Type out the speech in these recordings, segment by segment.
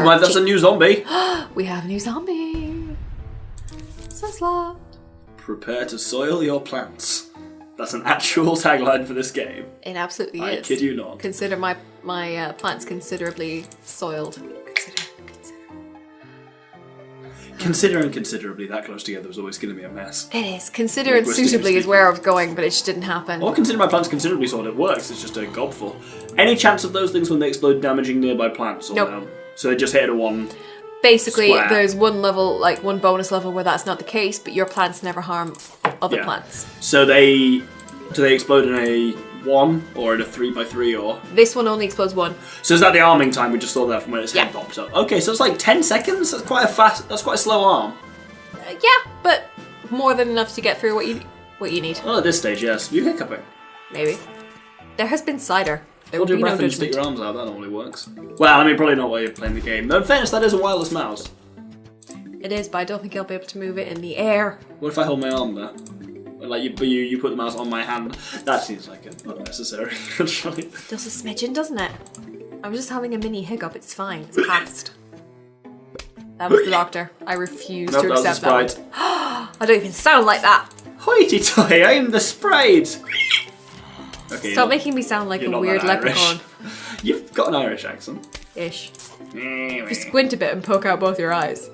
my, that's a new zombie. We have a new zombie. Sasla. Prepare to soil your plants. That's an actual tagline for this game. It absolutely I is. kid you not. Consider my plants considerably soiled. Considering considerably that close together was always going to be a mess. It is. Consider it suitably is where I was going, but it just didn't happen. Or consider my plants considerably soiled. It works. It's just a gobful. Any chance of those things when they explode damaging nearby plants? Or Nope. No? So they just hit a one. Basically, Square. there's one level, like one bonus level where that's not the case, but your plants never harm other Yeah. plants. So do they explode in a 1 or in a 3x3 or? This one only explodes one. So is that the arming time we just saw there from when its head Yeah. pops up? Okay, so it's like 10 seconds. That's quite a slow arm. Yeah, but more than enough to get through what you need. Well, at this stage, yes. You hiccuping. Maybe. There has been cider. There Hold will your be no breath and stick judgment. your arms out. That normally works. Well, I mean, probably not while you're playing the game. Though, in fairness, that is a wireless mouse. It is, but I don't think I'll be able to move it in the air. What if I hold my arm there? Like you put the mouse on my hand. That seems like an unnecessary control. Does a smidgen, doesn't it? I'm just having a mini hiccup. It's fine. It's past. That was the doctor. I refuse Nope, to that was the accept that. Sprite. I don't even sound like that. Hoity-toity, I am the Sprite! Okay, Stop making me sound like you're a not weird that Irish. leprechaun. You've got an Irish accent. Ish. Anyway. Just squint a bit and poke out both your eyes.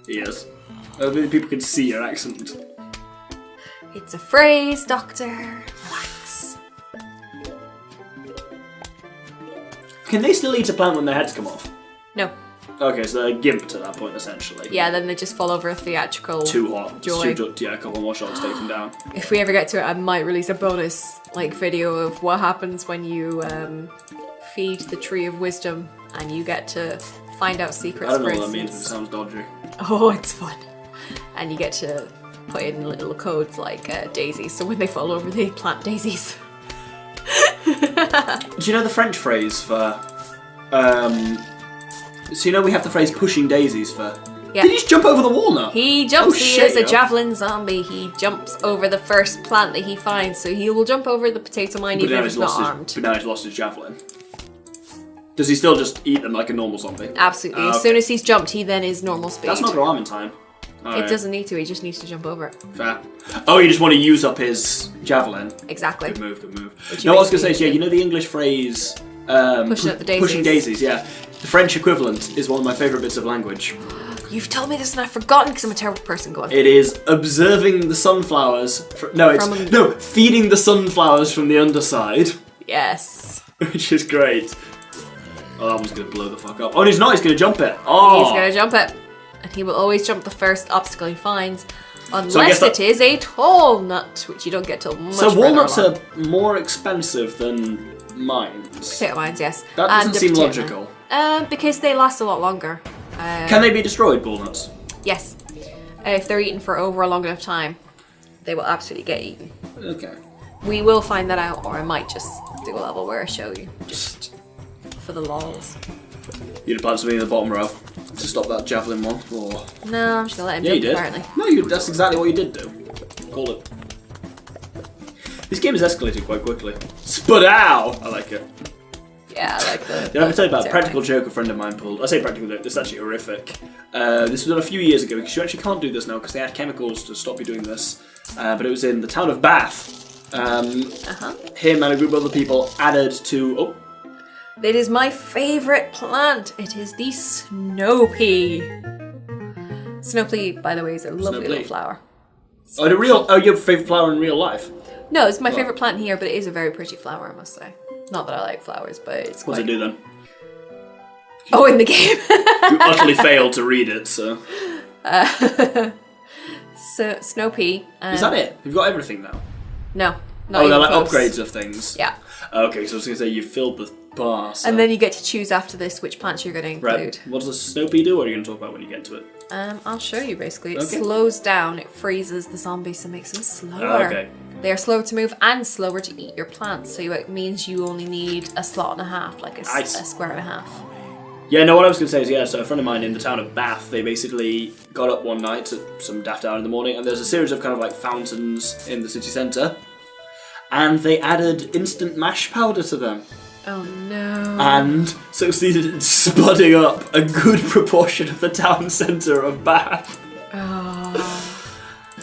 Yes. People can see your accent. It's a phrase, doctor. Relax. Can they still eat a plant when their heads come off? No. Okay, so they're gimped at that point, essentially. Yeah, then they just fall over a theatrical Too hot. joy. Yeah, a couple more shots take them down. If we ever get to it, I might release a bonus video of what happens when you feed the tree of wisdom and you get to find out I secrets. don't know for what that means, but it instance. sounds dodgy. Oh, it's fun. And you get to put in little codes like daisies, so when they fall over, they plant daisies. Do you know the French phrase for... So you know we have the phrase pushing daisies for... Yeah. Did he just jump over the walnut? He jumps, Oh, he shit, is a yo. javelin zombie. He jumps over the first plant that he finds, so he will jump over the potato mine But even now if he's it's not lost armed. but now he's lost his javelin. Does he still just eat them like a normal zombie? Absolutely. Ah, As okay. soon as he's jumped, he then is normal speed. That's not arming time. It Alright, doesn't need to, he just needs to jump over it. Fair. Oh, you just want to use up his javelin. Exactly. Good move, good move. Which No, you what I was going to say is, basically yeah, you know the English phrase... Pushing up the daisies. Pushing daisies, yeah. The French equivalent is one of my favourite bits of language. You've told me this and I've forgotten because I'm a terrible person. Go on. It is observing the sunflowers... feeding the sunflowers from the underside. Yes. Which is great. Oh, that one's going to blow the fuck up. Oh, and he's not, he's going to jump it. Oh! He's going to jump it. And he will always jump the first obstacle he finds. So I Unless guess it is a tall nut, which you don't get till much So further walnuts along. are more expensive than mines. Potato mines, yes. That And doesn't the seem potato logical. mine. Because they last a lot longer. Can they be destroyed, walnuts? Yes. If they're eaten for over a long enough time, they will absolutely get eaten. Okay. We will find that out, or I might just do a level where I show you. Just for the lols. You'd plant something in the bottom row to stop that javelin one, or... No, I'm just gonna let him Yeah, you jump, did. apparently. No, that's exactly what you did do. Call it. This game has escalated quite quickly. Spadow! I like it. Yeah, I like the... Did I ever tell you about a potato practical mines. joke a friend of mine pulled? I say practical joke, this is actually horrific. This was done a few years ago, because you actually can't do this now, because they had chemicals to stop you doing this. But it was in the town of Bath. Him and a group of other people added to... Oh, It is my favourite plant. It is the snow pea. Snow pea, by the way, is a lovely pea. little flower. your favourite flower in real life? No, it's my favourite plant here, but it is a very pretty flower, I must say. Not that I like flowers, but it's What does quite... it do then? Oh, in the game. You utterly failed to read it, so... So, snow pea. Is that it? You've got everything now? No, not Oh, they're even like close. upgrades of things? Yeah. Okay, so I was going to say you filled the bar, so... And then you get to choose after this which plants you're going to include. Right, what does the snow pea do, or are you going to talk about when you get to it? I'll show you basically. It Okay. slows down, it freezes the zombies, so it makes them slower. Okay. They are slower to move and slower to eat your plants, so it means you only need a slot and a half, like a Nice. square and a half. Yeah, no, what I was going to say is, yeah, so a friend of mine in the town of Bath, they basically got up one night at some daft hour in the morning, and there's a series of kind of like fountains in the city centre, and they added instant mash powder to them. Oh no. and succeeded in spudding up a good proportion of the town centre of Bath. Oh.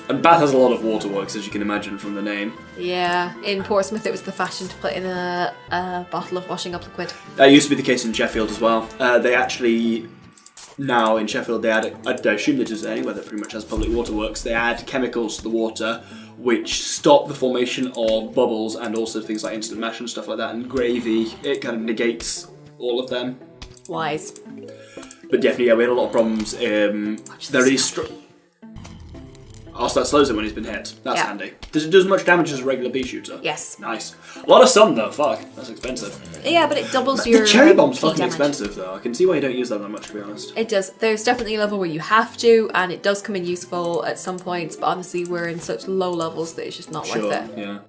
And Bath has a lot of waterworks, as you can imagine from the name. Yeah, in Portsmouth it was the fashion to put in a bottle of washing up liquid. That used to be the case in Sheffield as well. They actually, now in Sheffield, they add, I assume they do it anywhere that pretty much has public waterworks, they add chemicals to the water which stop the formation of bubbles and also things like instant mash and stuff like that, and gravy. It kind of negates all of them. Wise. But definitely, yeah, we had a lot of problems. There is also, that slows him when he's been hit. That's handy. Does it do as much damage as a regular pea shooter? Yes. Nice. A lot of sun though. Fuck, that's expensive. Yeah, but it doubles your The cherry bomb's pea fucking damage. expensive though. I can see why you don't use that much, to be honest. It does. There's definitely a level where you have to, and it does come in useful at some points, but honestly we're in such low levels that it's just not worth it. Yeah.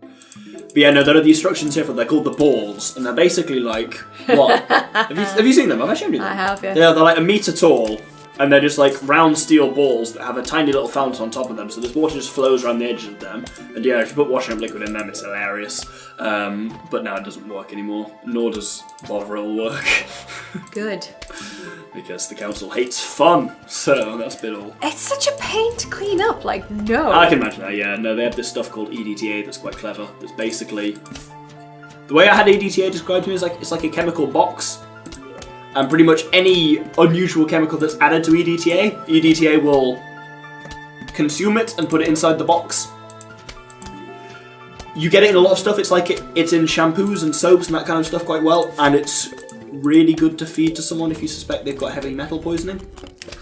But yeah, no, there are the instructions here for, they're called the balls, and they're basically like, what? have you seen them? Have I shown you them? I have, yeah. Yeah, they're like a metre tall, and they're just like round steel balls that have a tiny little fountain on top of them, so this water just flows around the edges of them. And yeah, if you put washing up liquid in them, it's hilarious. But now it doesn't work anymore, nor does Bovril work. Good. Because the council hates fun, so that's been all. It's such a pain to clean up, like, no. I can imagine that, yeah. No, they have this stuff called EDTA that's quite clever. That's basically... The way I had EDTA described to me is like, it's like a chemical box. And pretty much any unusual chemical that's added to EDTA will consume it and put it inside the box. You get it in a lot of stuff. It's like it's in shampoos and soaps and that kind of stuff quite well, and it's really good to feed to someone if you suspect they've got heavy metal poisoning.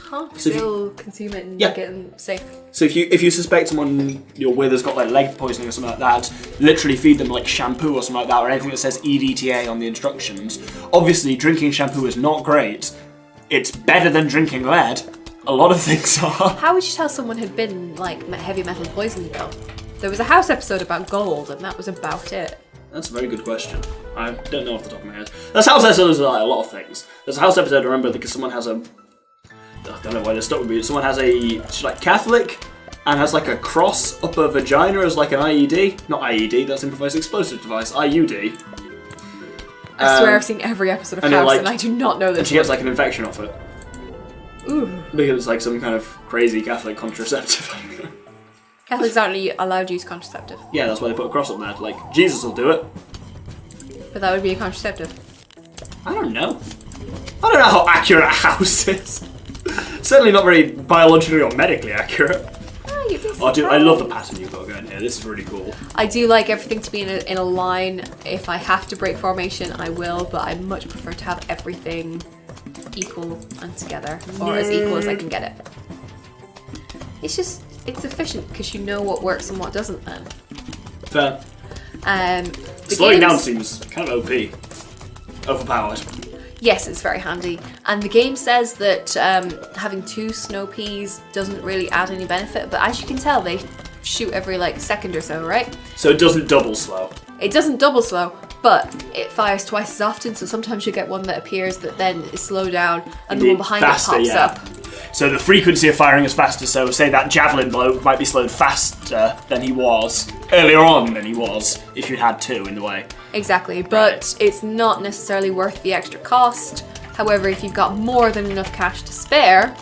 Huh? So if Still consume it and Yeah. get them safe. So if you suspect someone you're with has got like leg poisoning or something like that, literally feed them like shampoo or something like that, or anything that says EDTA on the instructions. Obviously, drinking shampoo is not great. It's better than drinking lead. A lot of things are. How would you tell someone had been, like, heavy metal poisoned, though? There was a House episode about gold, and that was about it. That's a very good question. I don't know off the top of my head. There's house episodes of like a lot of things. There's a house episode I remember because someone has a... I don't know why this stuck with me. Someone has she's like Catholic and has like a cross up her vagina as like an IED. Not IED, that's improvised explosive device. IUD. I swear I've seen every episode of House, and I do not know this And she gets like an infection off it. Ooh. Because it's like some kind of crazy Catholic contraceptive. Catholics aren't allowed to use contraceptive. Yeah, that's why they put a cross on there. Like, Jesus will do it. But that would be a contraceptive. I don't know. I don't know how accurate a house is. Certainly not very biologically or medically accurate. Oh, you'd be I love the pattern you've got going here. This is really cool. I do like everything to be in a line. If I have to break formation, I will, but I much prefer to have everything equal and together, or as equal as I can get it. It's efficient because you know what works and what doesn't then. Fair. The Slowing down games- seems kind of OP. Overpowered. Yes, it's very handy. And the game says that having two snow peas doesn't really add any benefit, but as you can tell, they shoot every like second or so, right? So it doesn't double slow. It doesn't double slow, but it fires twice as often, so sometimes you get one that appears that then is slowed down, and the one behind Faster, it pops yeah. up. So the frequency of firing is faster, so say that javelin bloke might be slowed faster than he was, earlier on than he was, if you had two in the way. Exactly, but it's not necessarily worth the extra cost. However, if you've got more than enough cash to spare,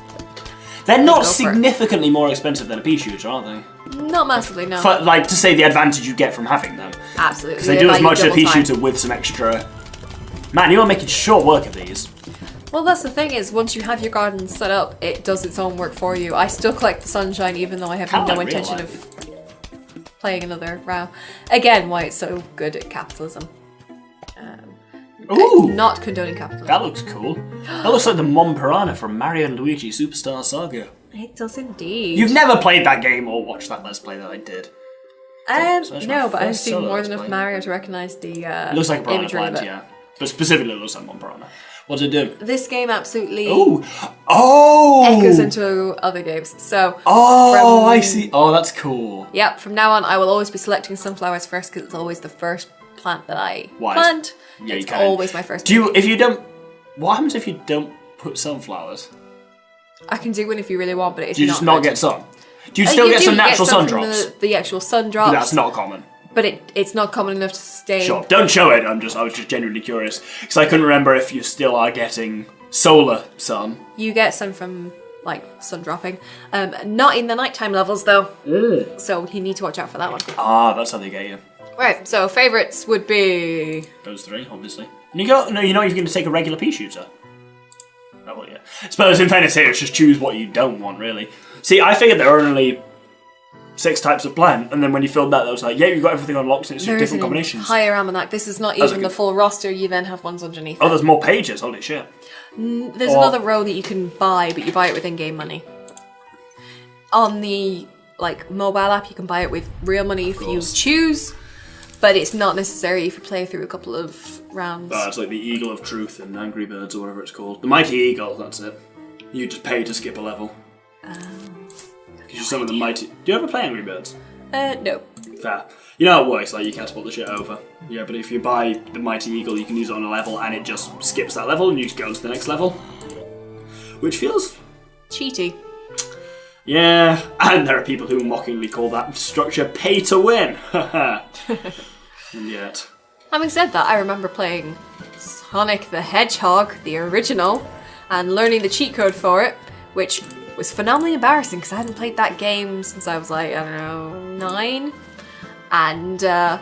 They're not go for it. significantly more expensive than a pea shooter, are they? not massively, no. Like, to say the advantage you get from having them. Absolutely. Because they do as value much as a double pea time. shooter with some extra... Man, you are making short work of these. Well, that's the thing is, once you have your garden set up, it does its own work for you. I still collect the sunshine, even though I have Kinda no like real intention life. of playing another round. Again, why it's so good at capitalism. Ooh! Not condoning capitalism. That looks cool. That looks like the Mon Piranha from Mario and Luigi Superstar Saga. It does indeed. You've never played that game or watched that Let's Play that I did. So that's my No, but I've first seen solo more Let's than enough play. Mario to recognise the It looks like a Piranha imagery of Plant, it. yeah. But specifically it looks like Mon Piranha. What does it do? This game absolutely Ooh! Oh! echoes into other games. So, Oh, from- I see. Oh, that's cool. Yep, from now on I will always be selecting sunflowers first because it's always the first plant that I Wise. plant. Yeah, you It's can. always my first. Do you, if you don't... What happens if you don't put sunflowers? I can do one if you really want, but it's Do you just not good. get sun? Do you still get some natural sun from drops? The actual sun But drops. that's not common. But it's not common enough to sustain. Sure, don't show it. I was just genuinely curious because I couldn't remember if you still are getting solar sun. You get sun from like sun dropping, not in the nighttime levels though. So you need to watch out for that one. Ah, that's how they get you. Right. So favorites would be those three, obviously. And you got no. You know you're going to take a regular pea shooter. Oh well, yeah. I suppose in fairness here, it's just choose what you don't want, really. See, I figured there are only 6 types of plant, and then when you filled that, was like, yeah, you've got everything unlocked, and it's just different combinations. Higher almanac. This is not even the full roster. You then have ones underneath. Oh, there's more pages. Holy shit! There's another row that you can buy, but you buy it with in-game money. On the mobile app, you can buy it with real money if you choose, but it's not necessary if you play through a couple of rounds. It's like the Eagle of Truth in Angry Birds or whatever it's called. The Mighty Eagle. That's it. You just pay to skip a level. Because you're some of the mighty. Do you ever play Angry Birds? No. Fair. You know how it works, like you can't spot the shit over. Yeah, but if you buy the Mighty Eagle, you can use it on a level and it just skips that level and you just go to the next level. Which feels... cheaty. Yeah, and there are people who mockingly call that structure pay to win. Haha. And yet... Having said that, I remember playing Sonic the Hedgehog, the original, and learning the cheat code for it, which was phenomenally embarrassing because I hadn't played that game since I was like, I don't know, 9. And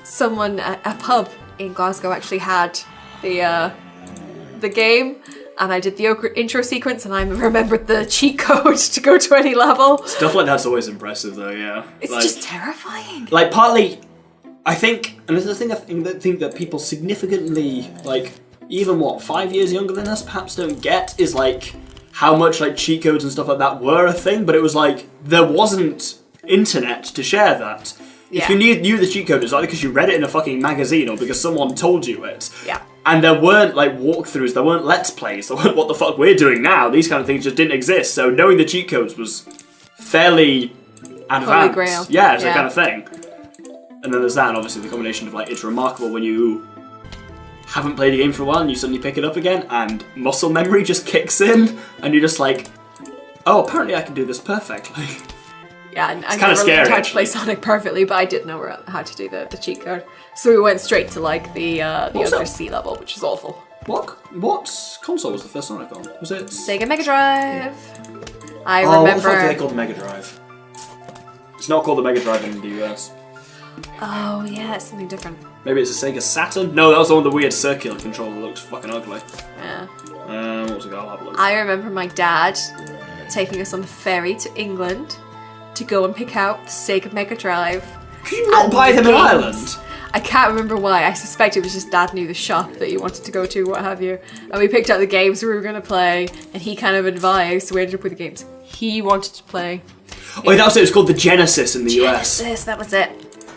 someone at a pub in Glasgow actually had the game, and I did the intro sequence, and I remembered the cheat code to go to any level. Stuff like that's always impressive, though. Yeah, it's just terrifying. Like partly, I think, and this is the thing I think that people significantly even 5 years younger than us perhaps don't get is how much cheat codes and stuff like that were a thing, but it was there wasn't internet to share that. Yeah. If you knew the cheat code, it's either because you read it in a fucking magazine or because someone told you it. Yeah. And there weren't walkthroughs, there weren't let's plays, there weren't what the fuck we're doing now. These kind of things just didn't exist. So knowing the cheat codes was fairly advanced. Holy grail. Yeah, it's that kind of thing. And then there's that, and obviously the combination of it's remarkable when you haven't played a game for a while and you suddenly pick it up again and muscle memory just kicks in and you're just oh, apparently I can do this perfectly. Yeah, and I kind of scary, tried to play Sonic perfectly, but I didn't know how to do the cheat code. So we went straight to the other sea level, which is awful. What console was the first Sonic on? Was it Sega Mega Drive? I What the remember. fuck do they call the Mega Drive? It's not called the Mega Drive in the US. Oh yeah, it's something different. Maybe it's a Sega Saturn? No, that was the one with the weird circular control that looks fucking ugly. Yeah. What was it called? I'll have a look. I remember my dad taking us on the ferry to England to go and pick out the Sega Mega Drive. Could you not buy them in Ireland? I can't remember why. I suspect it was just Dad knew the shop that he wanted to go to, what have you. And we picked out the games we were going to play, and he kind of advised, so we ended up with the games he wanted to play. Oh, that was it. It was called the Genesis in the US. Genesis, that was it.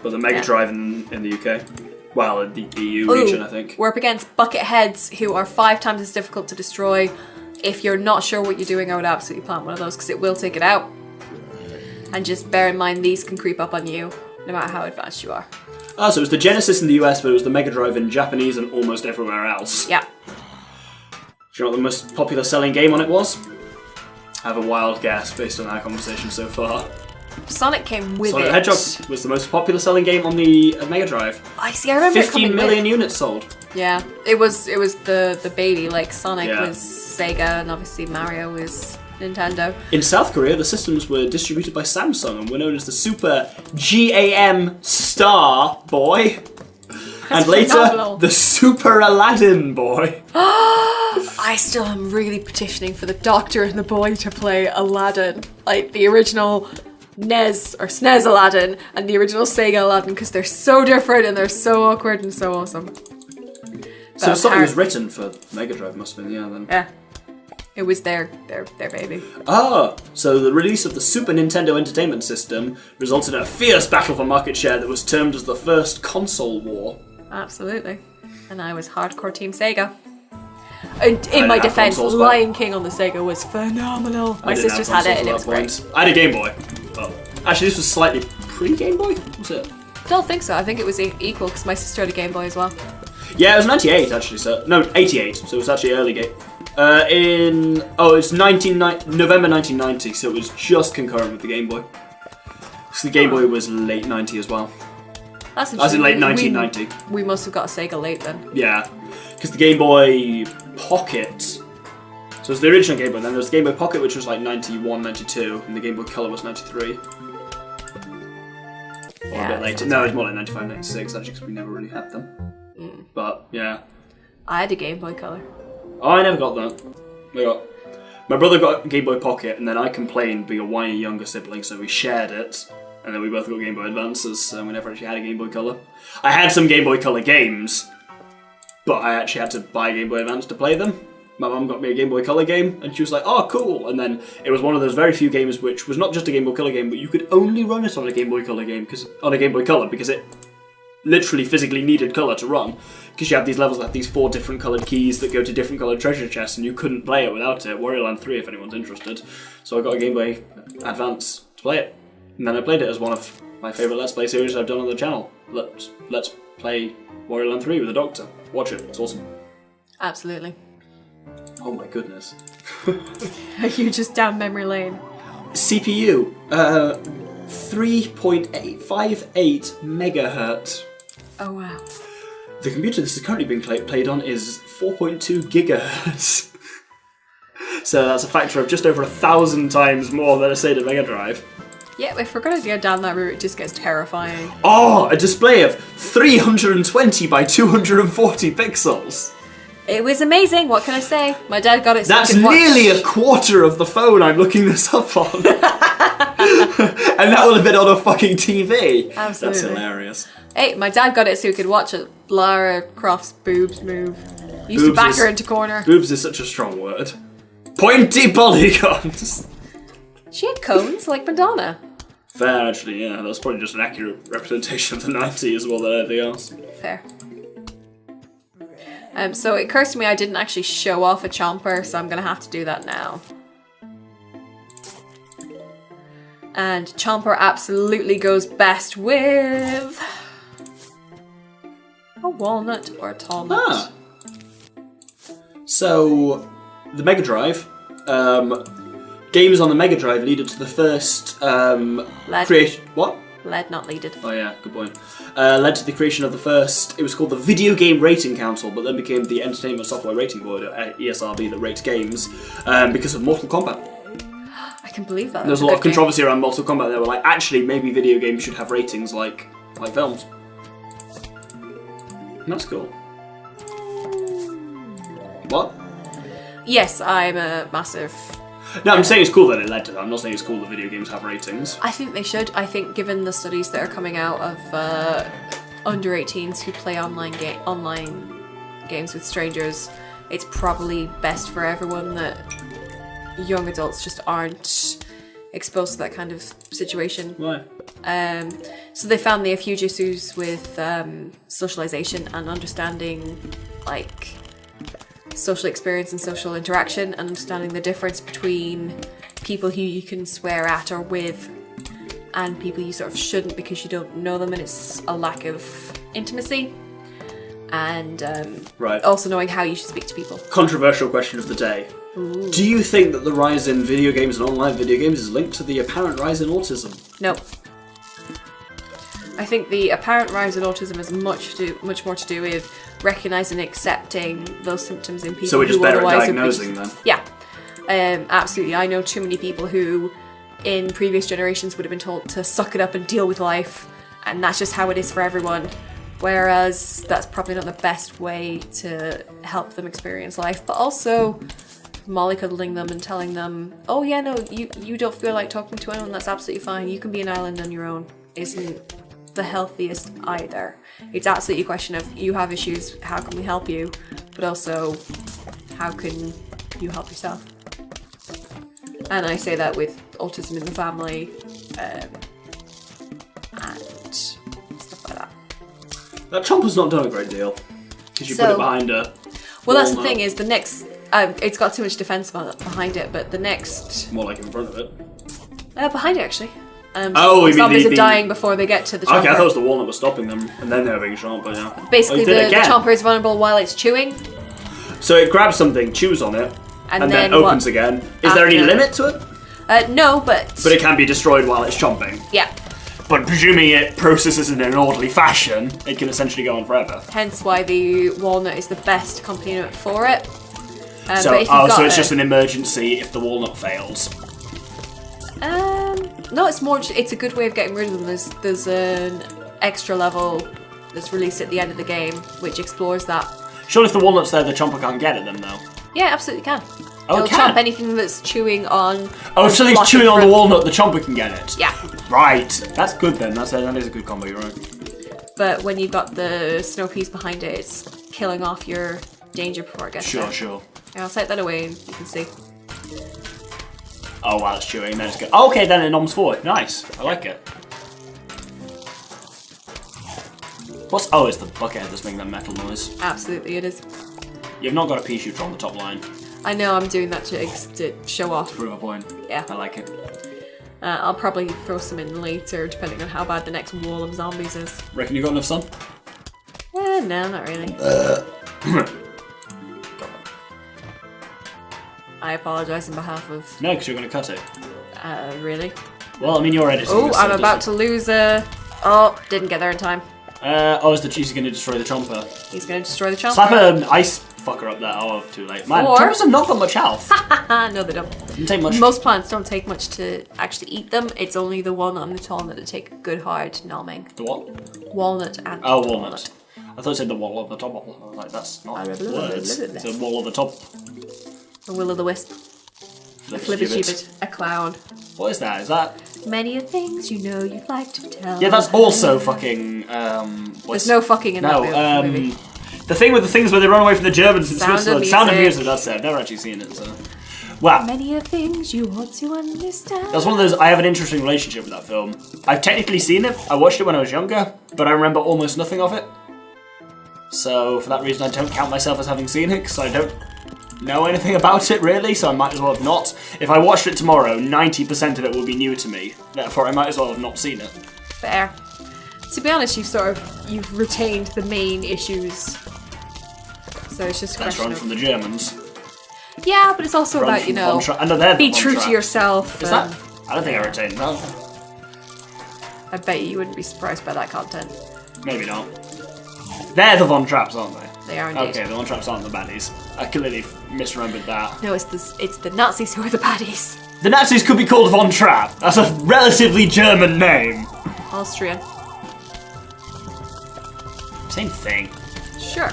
But the Mega Drive in the UK. Well, in the EU region, I think. We're up against bucket heads who are 5 times as difficult to destroy. If you're not sure what you're doing, I would absolutely plant one of those because it will take it out. And just bear in mind, these can creep up on you no matter how advanced you are. Oh, so it was the Genesis in the US, but it was the Mega Drive in Japanese and almost everywhere else. Yeah. Do you know what the most popular selling game on it was? I have a wild guess based on our conversation so far. Sonic came with Sonic it. the Hedgehog was the most popular selling game on the Mega Drive. I see, I remember 15 million units sold. Yeah, it was the baby, Sonic Yeah. was Sega and obviously Mario was Nintendo. In South Korea, the systems were distributed by Samsung and were known as the Super GAM Star Boy. And later, phenomenal. the Super Aladdin Boy. I still am really petitioning for the Doctor and the Boy to play Aladdin, the original NES or SNES Aladdin and the original Sega Aladdin, because they're so different and they're so awkward and so awesome. So something was written for Mega Drive, must have been, yeah, then. Yeah. It was their baby. Ah, so the release of the Super Nintendo Entertainment System resulted in a fierce battle for market share that was termed as the first console war. Absolutely. And I was hardcore Team Sega. And in my have defense, consoles, but- Lion King on the Sega was phenomenal. My I didn't sisters have had it and it consoles was at that great. point. I had a Game Boy. Oh. Actually, this was slightly pre-Game Boy, was it? Don't think so. I think it was equal because my sister had a Game Boy as well. Yeah, it was 98 actually, so... No, 88, so it was actually early game. It's November 1990, so it was just concurrent with the Game Boy. So the Game Boy was late 90 as well. That's As in late interesting. 1990. We must have got a Sega late then. Yeah, because the Game Boy Pocket. So it's the original Game Boy. Then there was the Game Boy Pocket, which was like 91, 92, and the Game Boy Color was 93. Or a bit later. No, it's more like 95, 96. Actually, because we never really had them. But yeah. I had a Game Boy Color. Oh, I never got that. My brother got a Game Boy Pocket, and then I complained being a whiny younger sibling, so we shared it, and then we both got Game Boy Advances, so we never actually had a Game Boy Color. I had some Game Boy Color games, but I actually had to buy a Game Boy Advance to play them. My mum got me a Game Boy Color game, and she was like, oh, cool, and then it was one of those very few games which was not just a Game Boy Color game, but you could only run it on a Game Boy Color game, because it literally physically needed colour to run. Because you have these levels that have these 4 different coloured keys that go to different coloured treasure chests, and you couldn't play it without it. Wario Land 3, if anyone's interested. So I got a Game Boy Advance to play it. And then I played it as one of my favourite Let's Play series I've done on the channel. Let's play Wario Land 3 with the Doctor. Watch it, it's awesome. Absolutely. Oh my goodness. You just down memory lane. CPU, 3.858 megahertz. Oh wow. The computer this is currently being played on is 4.2 gigahertz. So that's a factor of just over 1,000 times more than a Sega Mega Drive. Yeah, if we're gonna go down that route, it just gets terrifying. Oh, a display of 320 by 240 pixels. It was amazing. What can I say? My dad got it. So That's I could watch. nearly a quarter of the phone I'm looking this up on. And that would have been on a fucking TV. Absolutely. That's hilarious. Hey, my dad got it so he could watch it. Lara Croft's boobs move. Used to Boobs back is- her into corner. Boobs is such a strong word. Pointy polygons. She had cones like Madonna. Fair, actually, yeah. That's probably just an accurate representation of the 90s more than anything else. Fair. So it occurs to me I didn't actually show off a Chomper, so I'm gonna have to do that now. And Chomper absolutely goes best with a walnut or a tall nut. Ah. So, the Mega Drive, games on the Mega Drive leaded to the first Lead. creation. What? Lead not needed. Oh yeah, good point. Led to the creation of the first. It was called the Video Game Rating Council, but then became the Entertainment Software Rating Board, ESRB, that rates games because of Mortal Kombat. I can believe that. There was a lot of controversy around Mortal Kombat. They were like, actually, maybe video games should have ratings like films. And that's cool. What? Yes, I'm a massive... No, I'm saying it's cool that it led to that. I'm not saying it's cool that video games have ratings. I think they should. I think given the studies that are coming out of under 18s who play online games with strangers, it's probably best for everyone that young adults just aren't exposed to that kind of situation. Why? So they found they have huge issues with socialization and understanding, like, social experience and social interaction, and understanding the difference between people who you can swear at or with and people you sort of shouldn't because you don't know them, and it's a lack of intimacy and Right. also knowing how you should speak to people. Controversial question of the day. Ooh. Do you think that the rise in video games and online video games is linked to the apparent rise in autism? No. I think the apparent rise in autism has much more to do with recognizing and accepting those symptoms in people So we're just who better at otherwise would be- diagnosing them? Yeah, absolutely. I know too many people who, in previous generations, would have been told to suck it up and deal with life, and that's just how it is for everyone. Whereas that's probably not the best way to help them experience life. But also, mollycoddling them and telling them, "Oh yeah, no, you don't feel like talking to anyone. That's absolutely fine. You can be an island on your own." Isn't the healthiest either. It's absolutely a question of, you have issues, how can we help you? But also, how can you help yourself? And I say that with autism in the family and stuff like that. That Chomper's not done a great deal. Because you put So- it behind a Well, that's the walnut. thing is, the next... it's got too much defense behind it, but the next... More like in front of it. behind it, actually. Oh, you mean zombies the- are dying before they get to the chomper. Okay, I thought it was the walnut was stopping them, and then they were being shot, but yeah. Basically, Oh, you did it the again. chomper is vulnerable while it's chewing, So it grabs something, chews on it, and then then opens what? again. Is there any After- limit to it? No, but... But it can be destroyed while it's chomping. Yeah. But presuming it processes in an orderly fashion, it can essentially go on forever. Hence why the walnut is the best accompaniment for it. So, but if you've got so it's just an emergency if the walnut fails. No, it's more. It's a good way of getting rid of them. There's an extra level that's released at the end of the game, which explores that. Surely if the walnut's there, the chomper can't get at them, though. Yeah, absolutely can. Oh, It'll it can? chomp anything that's chewing on. Oh, if something's blocking chewing on the from- walnut, the chomper can get it. Yeah. Right. That's good then. That is a good combo, you're right. But when you've got the snow peas behind it, it's killing off your danger before it gets there. Sure. Yeah, I'll take that away and you can see. Oh, wow, it's chewing. Then it's good. Oh, okay, then it noms forward. Nice. I like it. What's... Oh, it's the buckethead that's making that metal noise. Absolutely, it is. You've not got a pea shooter on the top line. I know I'm doing that to show off. Prove a point. Yeah. I like it. I'll probably throw some in later, depending on how bad the next wall of zombies is. Reckon you got enough sun? No, not really. I apologise on behalf of... No, because you're going to cut it. Really? Well, I mean, you're editing. Oh, this, I'm so about to lose a... Oh, didn't get there in time. is the cheese going to destroy the chomper? He's going to destroy the chomper. Slap an ice fucker up there. Oh, too late. Man, Or- chompers have not got much health. No, they don't. Didn't take much. Most plants don't take much to actually eat them. It's only the walnut and the walnut that take good hard nomming. The what? Walnut and Oh, walnut. I thought it said the wall of the top. I was like, that's not I words. blah. It's a wall of the top. The will o' the wisp. A flibbergibbet. A cloud. What is that? Is that... Many a things you know you'd like to tell. Yeah, that's also fucking... There's no fucking in No, that movie. the thing with the things where they run away from the Germans in Sound of Switzerland. Sound of Music. Music, that's it. I've never actually seen it, so... Wow. Many a things you want to understand. That's one of those... I have an interesting relationship with that film. I've technically seen it. I watched it when I was younger, but I remember almost nothing of it. So, for that reason, I don't count myself as having seen it, because I don't know anything about it, really, so I might as well have not. If I watched it tomorrow, 90% of it will be new to me. Therefore, I might as well have not seen it. Fair. To be honest, you've retained the main issues. So it's just a Let's question run of... from the Germans. Yeah, but it's also Run about, from you know, I know they're the be Von true to Trapp. yourself. Is that? I don't think I retained that. I bet you wouldn't be surprised by that content. Maybe not. They're the Von Trapps, aren't they? They are indeed. Okay, the Von Trapps aren't the baddies. I clearly misremembered that. No, it's the Nazis who are the baddies. The Nazis could be called Von Trapp. That's a relatively German name. Austrian. Same thing. Sure.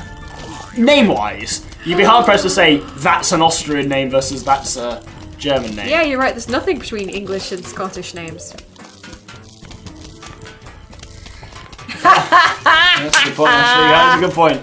Name-wise, you'd be hard-pressed to say that's an Austrian name versus that's a German name. Yeah, you're right. There's nothing between English and Scottish names. That's a good point, actually. That's a good point.